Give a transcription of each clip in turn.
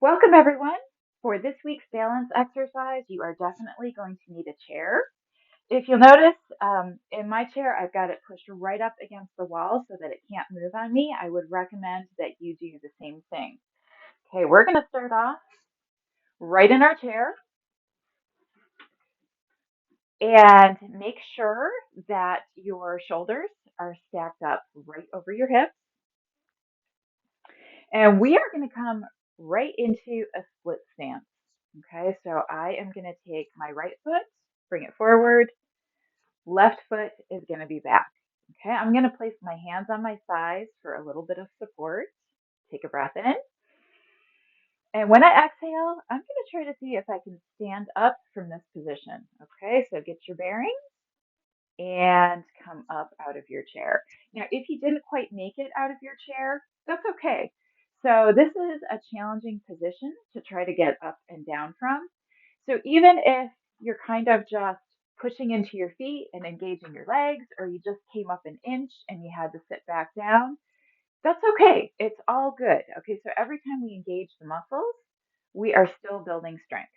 Welcome, everyone. For this week's balance exercise, you are definitely going to need a chair. If you'll notice, in my chair, I've got it pushed right up against the wall so that it can't move on me. I would recommend that you do the same thing. Okay, we're going to start off right in our chair and make sure that your shoulders are stacked up right over your hips. And we are going to come right into a split stance. Okay, so I am going to take my right foot, bring it forward. Left foot is going to be back. Okay, I'm going to place my hands on my thighs for a little bit of support. Take a breath in. And when I exhale, I'm going to try to see if I can stand up from this position. Okay, so get your bearing and come up out of your chair. Now, if you didn't quite make it out of your chair, that's okay. So this is a challenging position to try to get up and down from. So even if you're kind of just pushing into your feet and engaging your legs, or you just came up an inch and you had to sit back down, that's okay. It's all good. Okay, so every time we engage the muscles, we are still building strength.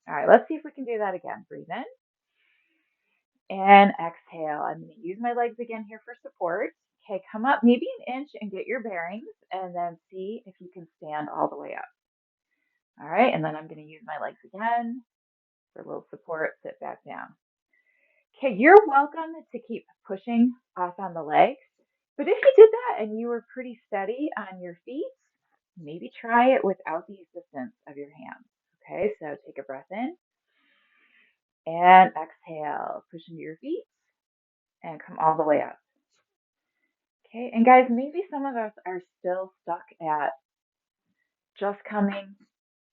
All right, let's see if we can do that again. Breathe in and exhale. I'm going to use my legs again here for support. Okay, come up maybe an inch and get your bearings, and then see if you can stand all the way up. All right, and then I'm going to use my legs again for a little support, sit back down. Okay, you're welcome to keep pushing off on the legs, but if you did that and you were pretty steady on your feet, maybe try it without the assistance of your hands. Okay, so take a breath in and exhale. Push into your feet and come all the way up. Okay, and guys, maybe some of us are still stuck at just coming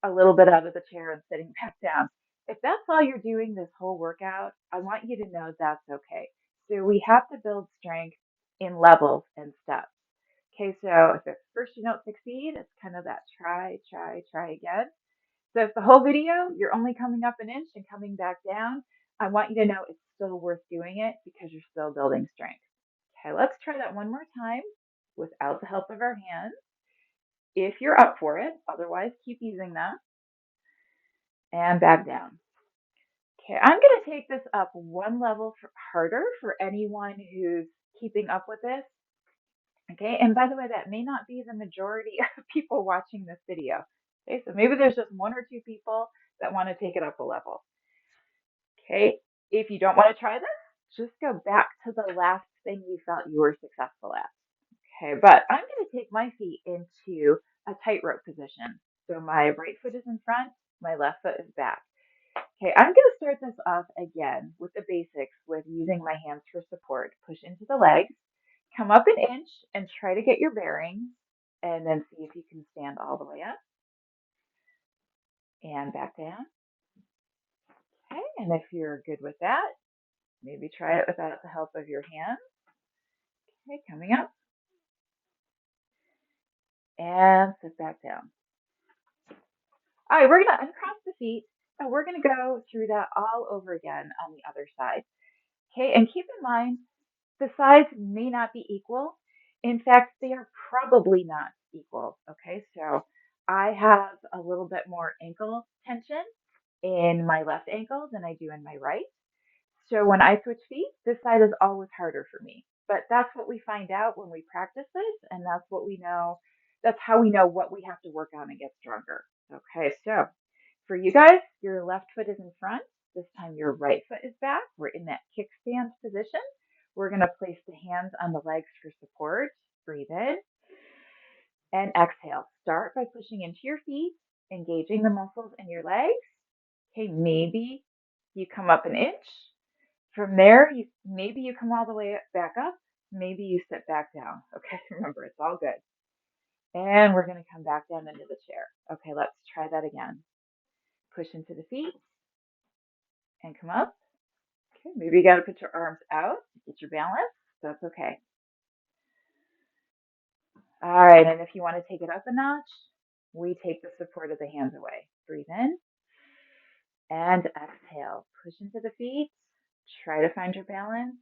a little bit out of the chair and sitting back down. If that's all you're doing this whole workout, I want you to know that's okay. So we have to build strength in levels and steps. Okay, so if at first you don't succeed, it's kind of that try again. So if the whole video you're only coming up an inch and coming back down, I want you to know it's still worth doing it because you're still building strength. Okay, let's try that one more time without the help of our hands. If you're up for it, otherwise keep using them and back down. Okay, I'm going to take this up one level harder for anyone who's keeping up with this. Okay, and by the way, that may not be the majority of people watching this video. Okay, so maybe there's just one or two people that want to take it up a level. Okay, if you don't want to try this, just go back to the last thing you felt you were successful at. Okay, but I'm going to take my feet into a tightrope position. So my right foot is in front, my left foot is back. Okay, I'm going to start this off again with the basics with using my hands for support. Push into the legs, come up an inch and try to get your bearings, and then see if you can stand all the way up and back down. Okay, and if you're good with that, maybe try it without the help of your hands. Okay, coming up and sit back down. All right, we're going to uncross the feet and we're going to go through that all over again on the other side. Okay, and keep in mind the sides may not be equal. In fact, they are probably not equal. Okay, so I have a little bit more ankle tension in my left ankle than I do in my right. So when I switch feet, this side is always harder for me. But that's what we find out when we practice this, and that's what we know. That's how we know what we have to work on and get stronger. Okay, so for you guys, your left foot is in front. This time your right foot is back. We're in that kickstand position. We're going to place the hands on the legs for support. Breathe in and exhale. Start by pushing into your feet, engaging the muscles in your legs. Okay, maybe you come up an inch. From there, maybe you come all the way back up. Maybe you sit back down. Okay, remember, it's all good. And we're going to come back down into the chair. Okay, let's try that again. Push into the feet and come up. Okay, maybe you got to put your arms out to get your balance. That's okay. All right, and if you want to take it up a notch, we take the support of the hands away. Breathe in and exhale. Push into the feet. Try to find your balance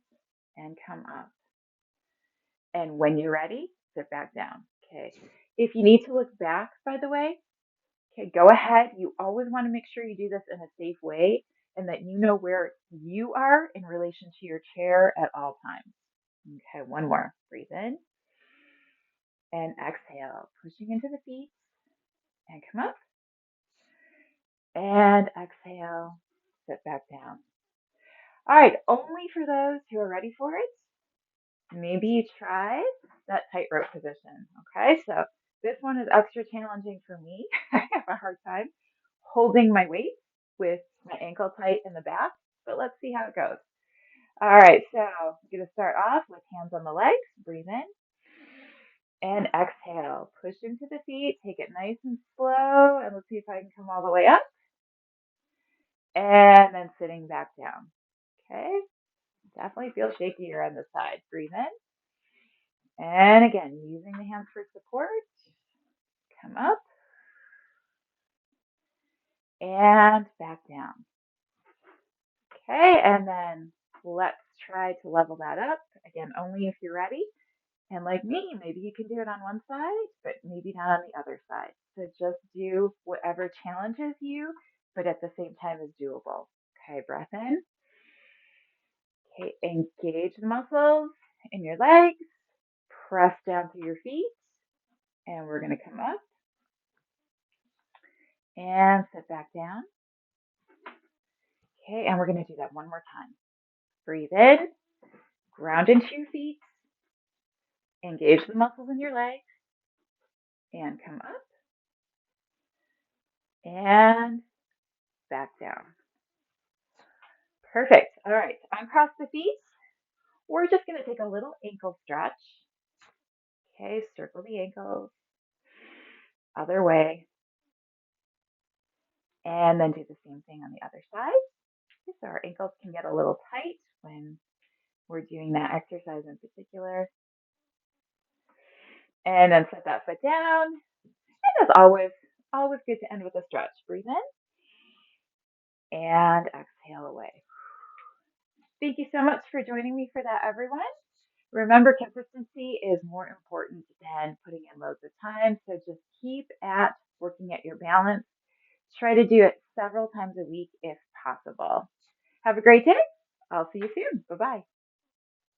and come up. And when you're ready, sit back down. Okay. If you need to look back, by the way, Okay, go ahead. You always want to make sure you do this in a safe way and that you know where you are in relation to your chair at all times. Okay, one more. Breathe in and exhale, pushing into the feet and come up and exhale, sit back down. All right, only for those who are ready for it, maybe you try that tightrope position. Okay, so this one is extra challenging for me. I have a hard time holding my weight with my ankle tight in the back, but let's see how it goes. All right, so I'm going to start off with hands on the legs. Breathe in and exhale. Push into the feet. Take it nice and slow. And let's see if I can come all the way up. And then sitting back down. Okay, definitely feel shakier on the side. Breathe in. And again, using the hands for support. Come up and back down. Okay, and then let's try to level that up. Again, only if you're ready. And like me, maybe you can do it on one side, but maybe not on the other side. So just do whatever challenges you, but at the same time is doable. Okay, breath in. Okay, engage the muscles in your legs. Press down through your feet. And we're going to come up and sit back down. Okay, and we're going to do that one more time. Breathe in, ground into your feet, engage the muscles in your legs, and come up and back down. Perfect. All right, uncross the feet. We're just going to take a little ankle stretch. Okay, circle the ankles, other way, and then do the same thing on the other side. Okay, so our ankles can get a little tight when we're doing that exercise in particular. And then set that foot down. And as always good to end with a stretch. Breathe in and exhale away. Thank you so much for joining me for that, everyone. Remember, consistency is more important than putting in loads of time. So just keep at working at your balance. Try to do it several times a week if possible. Have a great day. I'll see you soon. Bye-bye.